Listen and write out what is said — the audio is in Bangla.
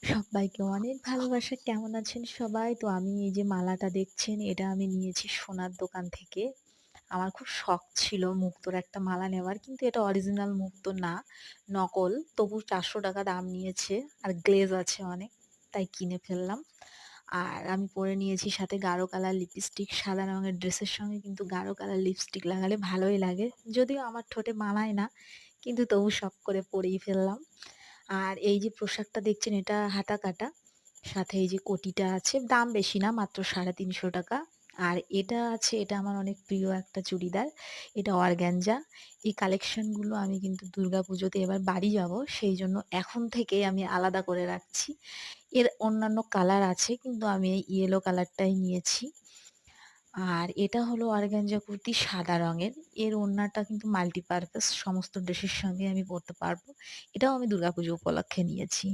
সবাইকে অনেক ভালোবাসা। কেমন আছেন সবাই? তো আমি এই যে মালাটা দেখছেন, এটা আমি নিয়েছি সোনার দোকান থেকে। আমার খুব শখ ছিল মুক্তোর একটা মালা নেওয়ার, কিন্তু এটা অরিজিনাল মুক্তো না, নকল। তবু ৳৪০০ দাম নিয়েছে, আর গ্লেজ আছে অনেক, তাই কিনে ফেললাম। আর আমি পরে নিয়েছি সাথে গাঢ় কালার লিপস্টিক। সাদা রঙের ড্রেসের সঙ্গে কিন্তু গাঢ় কালার লিপস্টিক লাগালে ভালোই লাগে। যদিও আমার ঠোঁটে মানায় না, কিন্তু তবু শখ করে পরেই ফেললাম। আর এই যে পোশাকটা দেখছেন, এটা হাতা কাটা। সাথে এই যে কোটিটা আছে, দাম বেশি না, মাত্র ৳৩৫০। আর এটা আছে, এটা আমার অনেক প্রিয় একটা চুড়িদার। এটা অর্গানজা। এই কালেকশনগুলো আমি কিন্তু দুর্গাপুজোতে এবার বাড়ি যাব, সেইজন্য এখন থেকেই আমি আলাদা করে রাখছি। এর অন্যান্য কালার আছে, কিন্তু আমি এই ইয়েলো কালারটাই নিয়েছি। আর এটা হলো অর্গানজা কুর্তি, সাদা রঙের। এর ওড়নাটা কিন্তু মাল্টিপারপাস, সমস্ত ড্রেসের সঙ্গে আমি পরতে পারবো। এটাও আমি দুর্গাপুজো উপলক্ষে নিয়েছি।